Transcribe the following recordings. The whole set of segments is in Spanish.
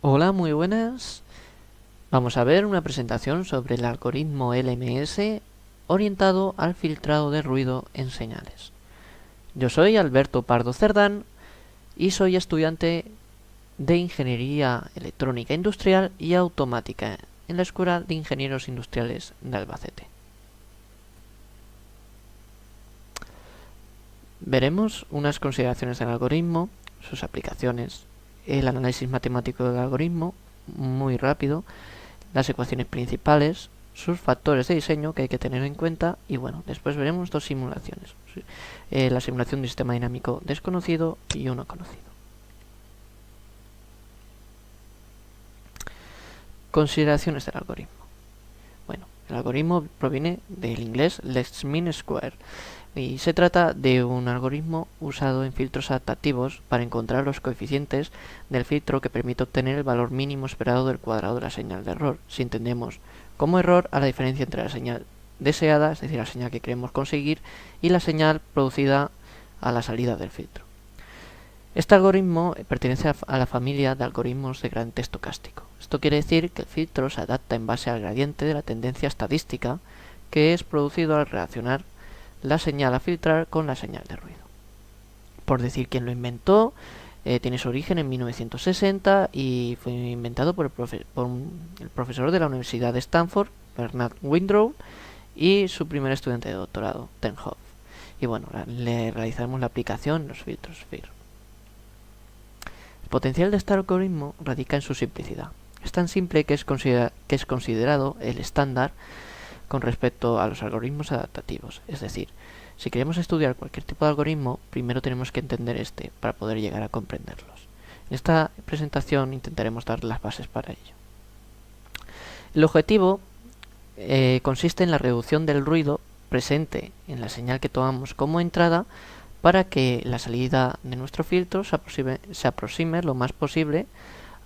Hola, muy buenas. Vamos a ver una presentación sobre el algoritmo LMS orientado al filtrado de ruido en señales. Yo soy Alberto Pardo Cerdán y soy estudiante de Ingeniería Electrónica Industrial y Automática en la Escuela de Ingenieros Industriales de Albacete. Veremos unas consideraciones del algoritmo, sus aplicaciones, el análisis matemático del algoritmo, muy rápido, las ecuaciones principales, sus factores de diseño que hay que tener en cuenta y bueno, después veremos dos simulaciones. La simulación de un sistema dinámico desconocido y uno conocido. Consideraciones del algoritmo. Bueno, el algoritmo proviene del inglés Least Mean Square y se trata de un algoritmo usado en filtros adaptativos para encontrar los coeficientes del filtro que permite obtener el valor mínimo esperado del cuadrado de la señal de error, si entendemos como error a la diferencia entre la señal deseada, es decir, la señal que queremos conseguir, y la señal producida a la salida del filtro. Este algoritmo pertenece a la familia de algoritmos de gradiente estocástico. Esto quiere decir que el filtro se adapta en base al gradiente de la tendencia estadística que es producido al relacionar la señal a filtrar con la señal de ruido. Por decir quién lo inventó, tiene su origen en 1960 y fue inventado por el profesor de la Universidad de Stanford, Bernard Windrow, y su primer estudiante de doctorado, Ten Hoff. Y bueno, le realizaremos la aplicación en los filtros FIR. El potencial de este algoritmo radica en su simplicidad. Es tan simple que es considerado el estándar con respecto a los algoritmos adaptativos. Es decir, si queremos estudiar cualquier tipo de algoritmo, primero tenemos que entender este para poder llegar a comprenderlos. En esta presentación intentaremos dar las bases para ello. El objetivo consiste en la reducción del ruido presente en la señal que tomamos como entrada para que la salida de nuestro filtro se aproxime lo más posible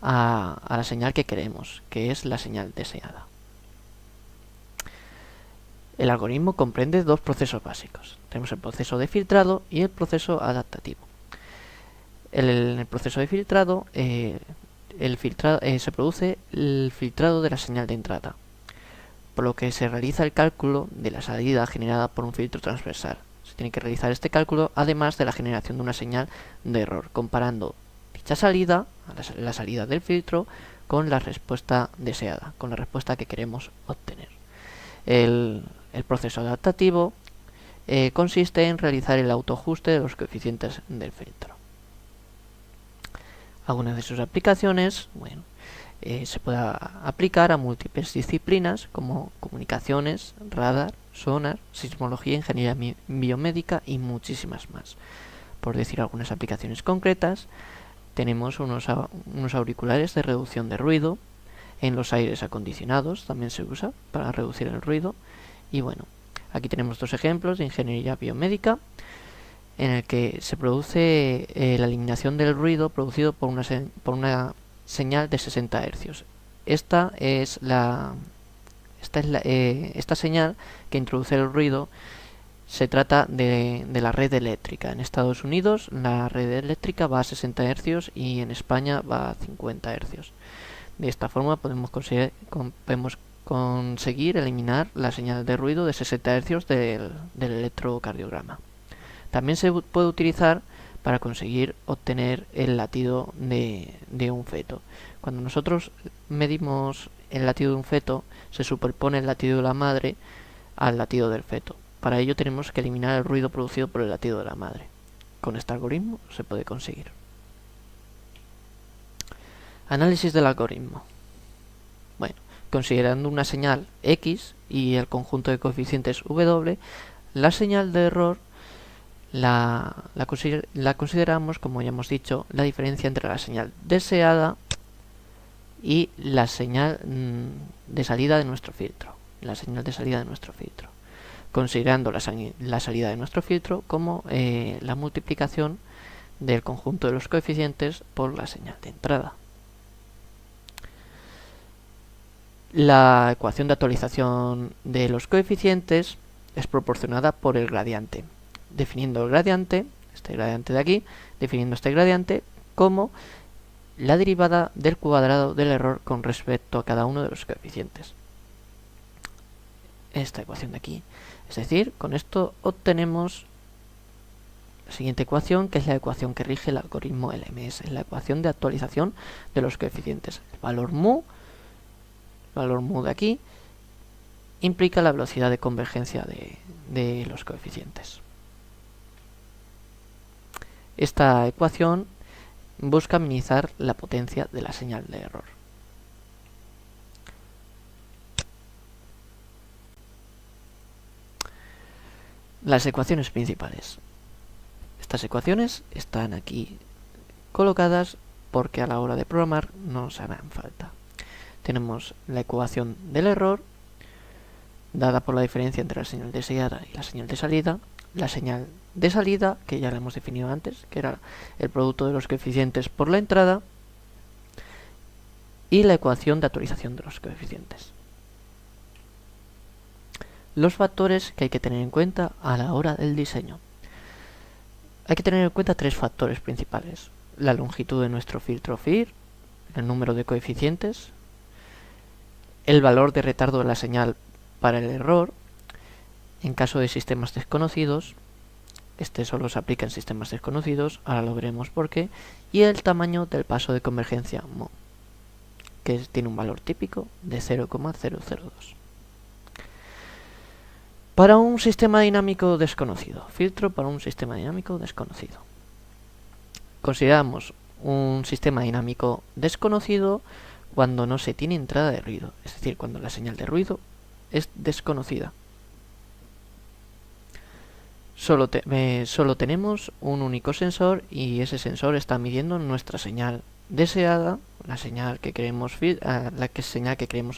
a la señal que queremos, que es la señal deseada. El algoritmo comprende dos procesos básicos. Tenemos el proceso de filtrado y el proceso adaptativo. En el proceso de filtrado, se produce el filtrado de la señal de entrada, por lo que se realiza el cálculo de la salida generada por un filtro transversal. Se tiene que realizar este cálculo además de la generación de una señal de error, comparando dicha salida, la salida del filtro, con la respuesta deseada, con la respuesta que queremos obtener. El proceso adaptativo consiste en realizar el autoajuste de los coeficientes del filtro. Algunas de sus aplicaciones, se puede aplicar a múltiples disciplinas como comunicaciones, radar, sonar, sismología, ingeniería biomédica y muchísimas más. Por decir algunas aplicaciones concretas, tenemos unos auriculares de reducción de ruido. En los aires acondicionados también se usa para reducir el ruido. Y bueno, aquí tenemos dos ejemplos de ingeniería biomédica en el que se produce la eliminación del ruido producido por una señal de 60 Hz. Esta señal que introduce el ruido se trata de la red eléctrica. En Estados Unidos la red eléctrica va a 60 Hz y en España va a 50 Hz. De esta forma podemos conseguir eliminar la señal de ruido de 60 Hz del electrocardiograma. También se puede utilizar para conseguir obtener el latido de un feto. Cuando nosotros medimos el latido de un feto, se superpone el latido de la madre al latido del feto. Para ello tenemos que eliminar el ruido producido por el latido de la madre. Con este algoritmo se puede conseguir. Análisis del algoritmo. Bueno, considerando una señal X y el conjunto de coeficientes W, la señal de error la consideramos, como ya hemos dicho, la diferencia entre la señal deseada y la señal de salida de nuestro filtro. Considerando la salida de nuestro filtro como la multiplicación del conjunto de los coeficientes por la señal de entrada. La ecuación de actualización de los coeficientes es proporcionada por el gradiente. Definiendo el gradiente, este gradiente de aquí, definiendo este gradiente como la derivada del cuadrado del error con respecto a cada uno de los coeficientes. Esta ecuación de aquí. Es decir, con esto obtenemos la siguiente ecuación, que es la ecuación que rige el algoritmo LMS, la ecuación de actualización de los coeficientes. El valor mu de aquí, implica la velocidad de convergencia de los coeficientes. Esta ecuación busca minimizar la potencia de la señal de error. Las ecuaciones principales. Estas ecuaciones están aquí colocadas porque a la hora de programar nos harán falta. Tenemos la ecuación del error, dada por la diferencia entre la señal de entrada y la señal de salida. La señal de salida, que ya la hemos definido antes, que era el producto de los coeficientes por la entrada, y la ecuación de actualización de los coeficientes. Los factores que hay que tener en cuenta a la hora del diseño. Hay que tener en cuenta tres factores principales: la longitud de nuestro filtro FIR, el número de coeficientes, el valor de retardo de la señal para el error. En caso de sistemas desconocidos, este solo se aplica en sistemas desconocidos, ahora lo veremos por qué, y el tamaño del paso de convergencia MO, que tiene un valor típico de 0,002. Para un sistema dinámico desconocido, filtro para un sistema dinámico desconocido. Consideramos un sistema dinámico desconocido cuando no se tiene entrada de ruido, es decir, cuando la señal de ruido es desconocida. Solo tenemos un único sensor y ese sensor está midiendo nuestra señal deseada, la señal que queremos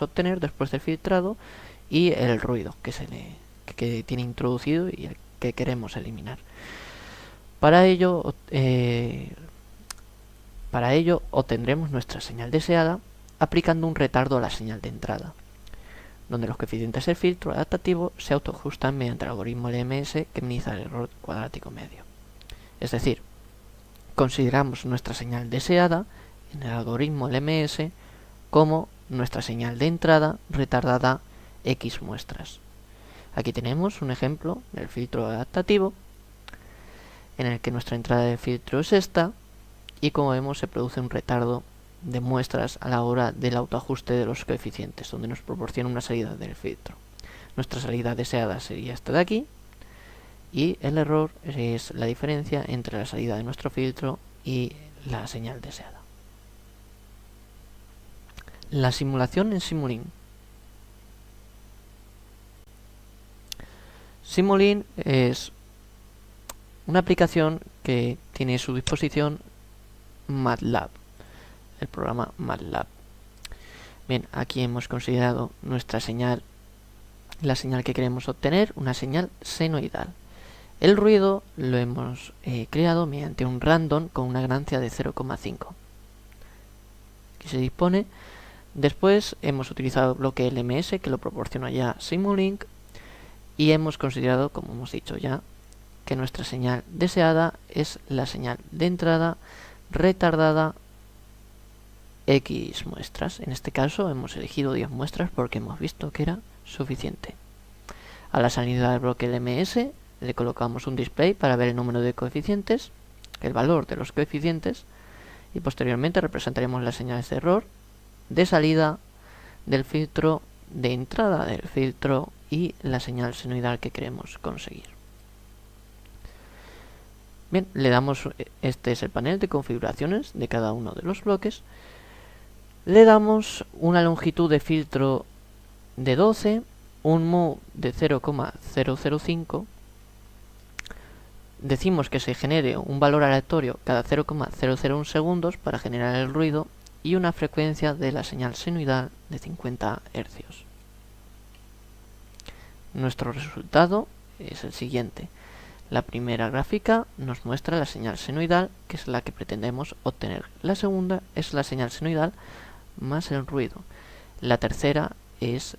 obtener después del filtrado, y el ruido que tiene introducido y el que queremos eliminar. Para ello obtendremos nuestra señal deseada aplicando un retardo a la señal de entrada, donde los coeficientes del filtro adaptativo se autoajustan mediante el algoritmo LMS que minimiza el error cuadrático medio. Es decir, consideramos nuestra señal deseada en el algoritmo LMS como nuestra señal de entrada retardada X muestras. Aquí tenemos un ejemplo del filtro adaptativo en el que nuestra entrada de filtro es esta, y como vemos se produce un retardo de muestras a la hora del autoajuste de los coeficientes, donde nos proporciona una salida del filtro. Nuestra salida deseada sería esta de aquí, y el error es la diferencia entre la salida de nuestro filtro y la señal deseada. La simulación en Simulink. Simulink es una aplicación que tiene a su disposición MATLAB, el programa MATLAB. Bien, aquí hemos considerado nuestra señal, la señal que queremos obtener, una señal senoidal. El ruido lo hemos creado mediante un random con una ganancia de 0,5 que se dispone. Después hemos utilizado el bloque LMS que lo proporciona ya Simulink, y hemos considerado, como hemos dicho ya, que nuestra señal deseada es la señal de entrada retardada X muestras. En este caso hemos elegido 10 muestras porque hemos visto que era suficiente. A la salida del bloque LMS le colocamos un display para ver el número de coeficientes, el valor de los coeficientes, y posteriormente representaremos las señales de error, de salida del filtro, de entrada del filtro y la señal senoidal que queremos conseguir. Bien, le damos, este es el panel de configuraciones de cada uno de los bloques. Le damos una longitud de filtro de 12, un mu de 0,005. Decimos que se genere un valor aleatorio cada 0,001 segundos para generar el ruido, y una frecuencia de la señal senoidal de 50 Hz. Nuestro resultado es el siguiente. La primera gráfica nos muestra la señal senoidal, que es la que pretendemos obtener. La segunda es la señal senoidal más el ruido. La tercera es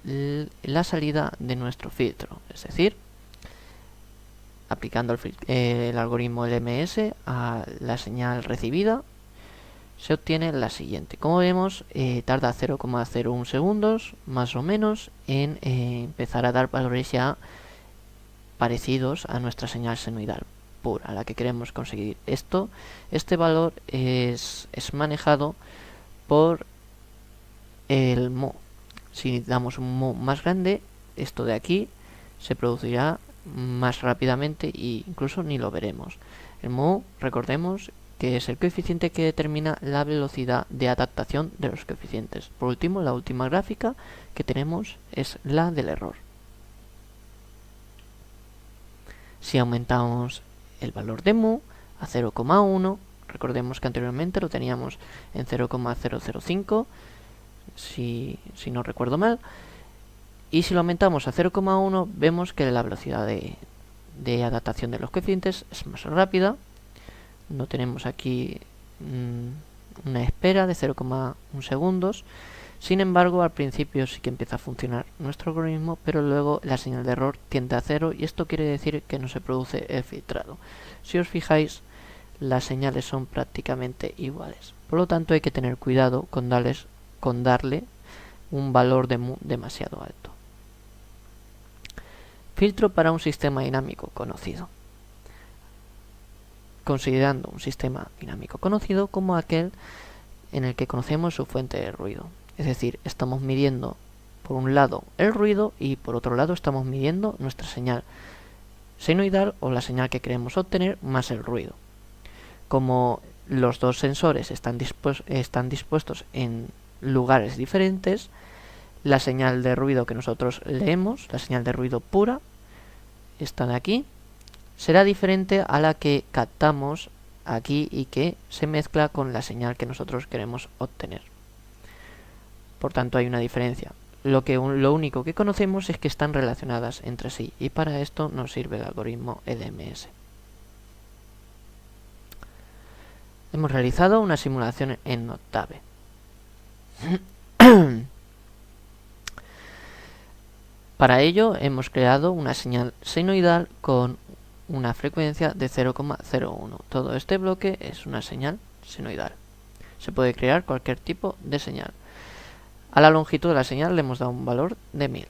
la salida de nuestro filtro, es decir, aplicando el algoritmo LMS a la señal recibida, se obtiene la siguiente. Como vemos, tarda 0,01 segundos más o menos en empezar a dar valores ya parecidos a nuestra señal senoidal pura, a la que queremos conseguir. Este valor es manejado por el mo. Si damos un mo más grande, esto de aquí se producirá más rápidamente e incluso ni lo veremos. El mo, recordemos que es el coeficiente que determina la velocidad de adaptación de los coeficientes. Por último, la última gráfica que tenemos es la del error. Si aumentamos el valor de mu a 0,1, recordemos que anteriormente lo teníamos en 0,005, si no recuerdo mal, y si lo aumentamos a 0,1 vemos que la velocidad de adaptación de los coeficientes es más rápida. No tenemos aquí una espera de 0,1 segundos. Sin embargo, al principio sí que empieza a funcionar nuestro algoritmo, pero luego la señal de error tiende a 0 y esto quiere decir que no se produce el filtrado. Si os fijáis, las señales son prácticamente iguales. Por lo tanto, hay que tener cuidado con darle un valor de mu demasiado alto. Filtro para un sistema dinámico conocido. Considerando un sistema dinámico conocido como aquel en el que conocemos su fuente de ruido. Es decir, estamos midiendo por un lado el ruido y por otro lado estamos midiendo nuestra señal senoidal o la señal que queremos obtener más el ruido. Como los dos sensores están dispuestos en lugares diferentes, la señal de ruido que nosotros leemos, la señal de ruido pura, esta de aquí, será diferente a la que captamos aquí y que se mezcla con la señal que nosotros queremos obtener. Por tanto, hay una diferencia. Lo único que conocemos es que están relacionadas entre sí y para esto nos sirve el algoritmo LMS. Hemos realizado una simulación en Octave. Para ello hemos creado una señal senoidal con una frecuencia de 0,01. Todo este bloque es una señal senoidal. Se puede crear cualquier tipo de señal. A la longitud de la señal le hemos dado un valor de 1000.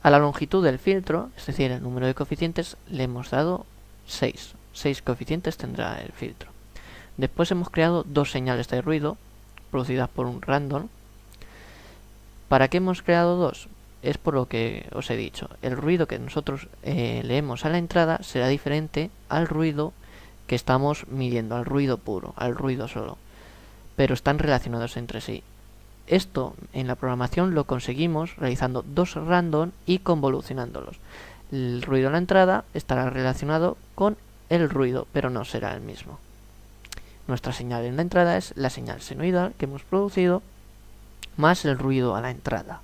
A la longitud del filtro, es decir, el número de coeficientes, le hemos dado 6. 6 coeficientes tendrá el filtro. Después hemos creado dos señales de ruido producidas por un random. ¿Para qué hemos creado dos? Es por lo que os he dicho. El ruido que nosotros leemos a la entrada será diferente al ruido que estamos midiendo, al ruido puro, al ruido solo. Pero están relacionados entre sí. Esto en la programación lo conseguimos realizando dos random y convolucionándolos. El ruido a la entrada estará relacionado con el ruido, pero no será el mismo. Nuestra señal en la entrada es la señal senoidal que hemos producido más el ruido a la entrada.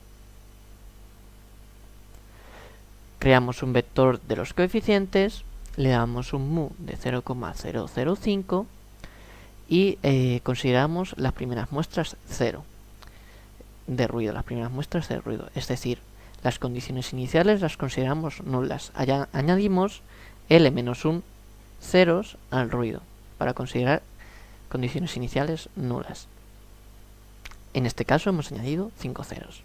Creamos un vector de los coeficientes, le damos un mu de 0,005 y consideramos las primeras muestras 0 de ruido, es decir, las condiciones iniciales las consideramos nulas. Allá añadimos L-1 ceros al ruido para considerar condiciones iniciales nulas. En este caso hemos añadido 5 ceros.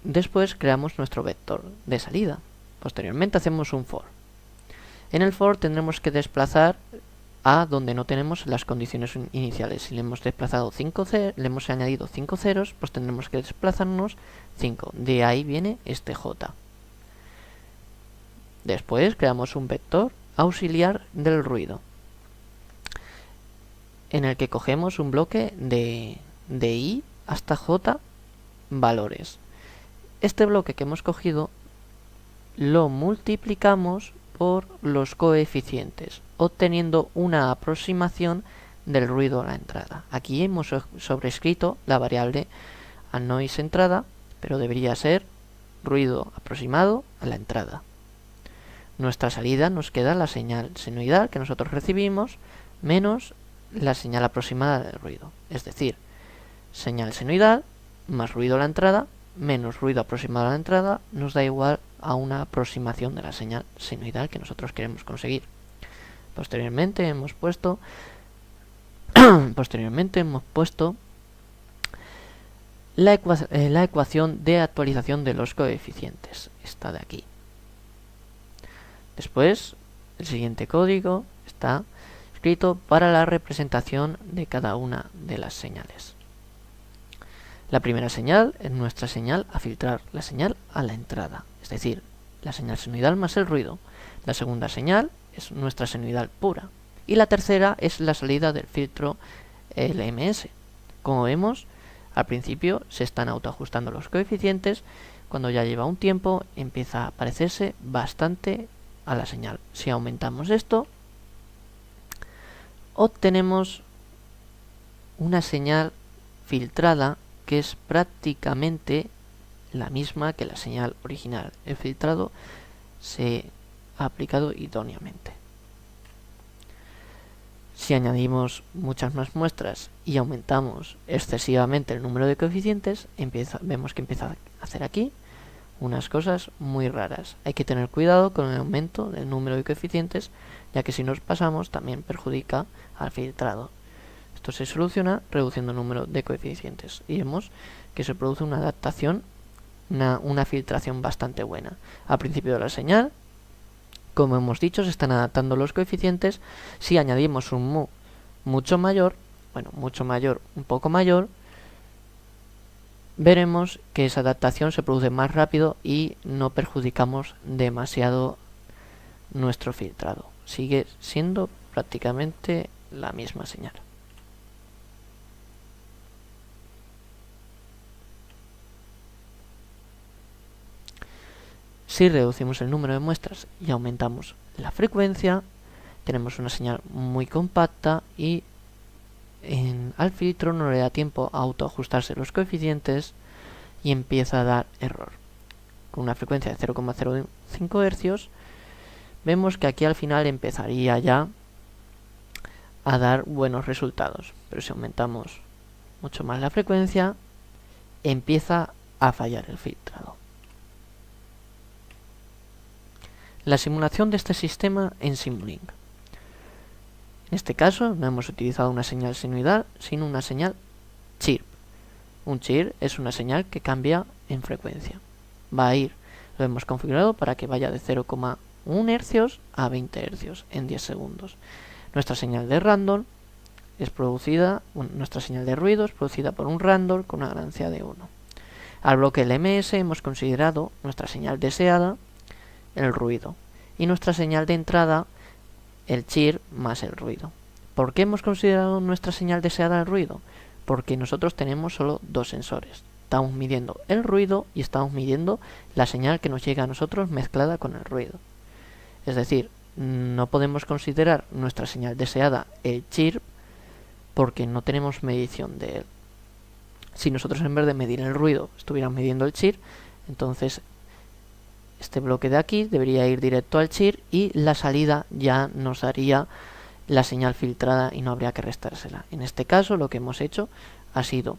Después creamos nuestro vector de salida. Posteriormente hacemos un for. En el for tendremos que desplazar a donde no tenemos las condiciones iniciales. Si le hemos desplazado le hemos añadido 5 ceros, pues tendremos que desplazarnos 5. De ahí viene este j. Después creamos un vector auxiliar del ruido, en el que cogemos un bloque de i hasta j valores. Este bloque que hemos cogido lo multiplicamos por los coeficientes, obteniendo una aproximación del ruido a la entrada. Aquí hemos sobrescrito la variable a noise entrada, pero debería ser ruido aproximado a la entrada. Nuestra salida nos queda la señal senoidal que nosotros recibimos menos la señal aproximada del ruido, es decir, señal senoidal más ruido a la entrada menos ruido aproximado a la entrada nos da igual a una aproximación de la señal senoidal que nosotros queremos conseguir. Posteriormente hemos puesto Posteriormente hemos puesto la ecuación de actualización de los coeficientes, esta de aquí. Después, el siguiente código está escrito para la representación de cada una de las señales. La primera señal es nuestra señal a filtrar, la señal a la entrada, es decir, la señal senoidal más el ruido. La segunda señal es nuestra senoidal pura. Y la tercera es la salida del filtro LMS. Como vemos, al principio se están autoajustando los coeficientes. Cuando ya lleva un tiempo, empieza a parecerse bastante a la señal. Si aumentamos esto, obtenemos una señal filtrada que es prácticamente la misma que la señal original. El filtrado se ha aplicado idóneamente. Si añadimos muchas más muestras y aumentamos excesivamente el número de coeficientes, vemos que empieza a hacer aquí unas cosas muy raras. Hay que tener cuidado con el aumento del número de coeficientes, ya que si nos pasamos también perjudica al filtrado. Esto se soluciona reduciendo el número de coeficientes y vemos que se produce una adaptación, una filtración bastante buena. Al principio de la señal, como hemos dicho, se están adaptando los coeficientes. Si añadimos un mu mucho mayor, un poco mayor, veremos que esa adaptación se produce más rápido y no perjudicamos demasiado nuestro filtrado. Sigue siendo prácticamente la misma señal. Si reducimos el número de muestras y aumentamos la frecuencia, tenemos una señal muy compacta y al filtro no le da tiempo a autoajustarse los coeficientes y empieza a dar error. Con una frecuencia de 0,05 Hz, vemos que aquí al final empezaría ya a dar buenos resultados. Pero si aumentamos mucho más la frecuencia, empieza a fallar el filtrado. La simulación de este sistema en Simulink. En este caso no hemos utilizado una señal senoidal, sino una señal chirp. Un chirp es una señal que cambia en frecuencia. Lo hemos configurado para que vaya de 0,1 Hz a 20 Hz en 10 segundos. Nuestra señal de random es producida, nuestra señal de ruido es producida por un random con una ganancia de 1. Al bloque LMS hemos considerado nuestra señal deseada, el ruido, y nuestra señal de entrada, el chirp más el ruido. ¿Por qué hemos considerado nuestra señal deseada el ruido? Porque nosotros tenemos solo dos sensores. Estamos midiendo el ruido y estamos midiendo la señal que nos llega a nosotros mezclada con el ruido. Es decir, no podemos considerar nuestra señal deseada el chirp porque no tenemos medición de él. Si nosotros en vez de medir el ruido estuviéramos midiendo el chirp, entonces este bloque de aquí debería ir directo al chirp y la salida ya nos daría la señal filtrada y no habría que restársela. En este caso lo que hemos hecho ha sido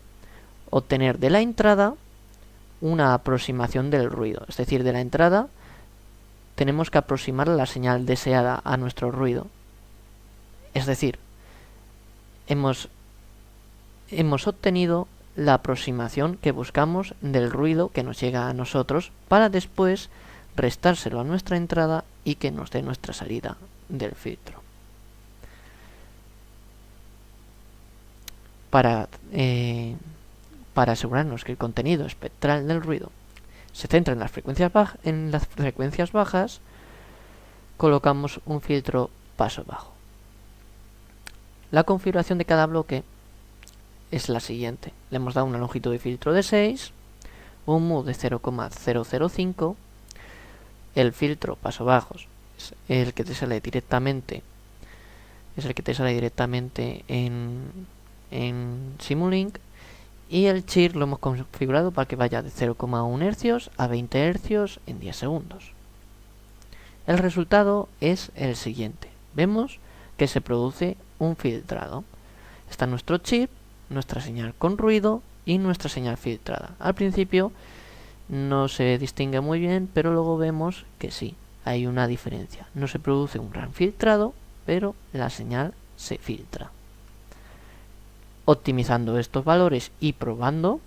obtener de la entrada una aproximación del ruido. Es decir, de la entrada tenemos que aproximar la señal deseada a nuestro ruido. Es decir, hemos obtenido la aproximación que buscamos del ruido que nos llega a nosotros para después restárselo a nuestra entrada y que nos dé nuestra salida del filtro. Para asegurarnos que el contenido espectral del ruido se centra en las frecuencias bajas, colocamos un filtro paso bajo. La configuración de cada bloque es la siguiente. Le hemos dado una longitud de filtro de 6, un mu de 0,005, el filtro paso bajos es el que te sale directamente en Simulink, y el chirp lo hemos configurado para que vaya de 0,1 Hz a 20 Hz en 10 segundos. El resultado es el siguiente. Vemos que se produce un filtrado. Está nuestro chirp, nuestra señal con ruido y nuestra señal filtrada. Al principio no se distingue muy bien, pero luego vemos que sí, hay una diferencia. No se produce un gran filtrado, pero la señal se filtra. Optimizando estos valores y probando,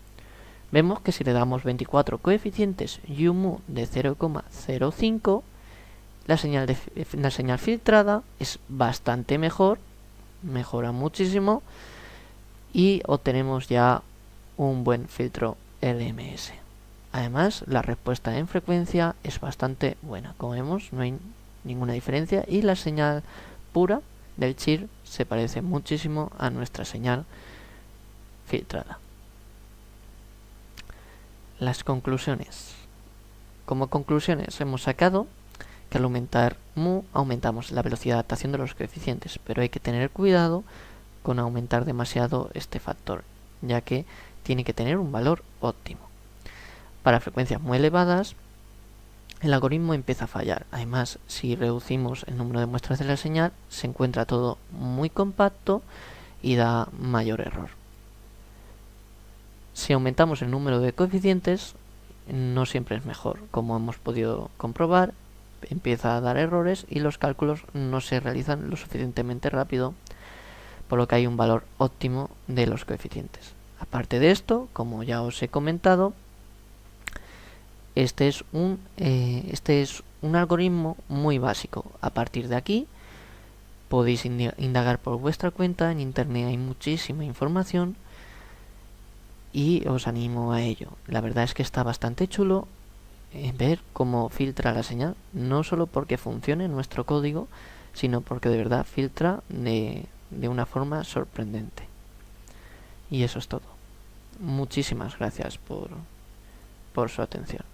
vemos que si le damos 24 coeficientes y un mu de 0,05, la señal filtrada es bastante mejor, mejora muchísimo y obtenemos ya un buen filtro LMS. Además, la respuesta en frecuencia es bastante buena. Como vemos, no hay ninguna diferencia y la señal pura del chir se parece muchísimo a nuestra señal filtrada. Las conclusiones. Como conclusiones hemos sacado que al aumentar mu aumentamos la velocidad de adaptación de los coeficientes, pero hay que tener cuidado con aumentar demasiado este factor, ya que tiene que tener un valor óptimo. Para frecuencias muy elevadas, el algoritmo empieza a fallar. Además, si reducimos el número de muestras de la señal, se encuentra todo muy compacto y da mayor error. Si aumentamos el número de coeficientes, no siempre es mejor. Como hemos podido comprobar, empieza a dar errores y los cálculos no se realizan lo suficientemente rápido, por lo que hay un valor óptimo de los coeficientes. Aparte de esto, como ya os he comentado, este es un algoritmo muy básico. A partir de aquí podéis indagar por vuestra cuenta. En internet hay muchísima información y os animo a ello. La verdad es que está bastante chulo ver cómo filtra la señal, no solo porque funcione nuestro código, sino porque de verdad filtra de una forma sorprendente. Y eso es todo. Muchísimas gracias por su atención.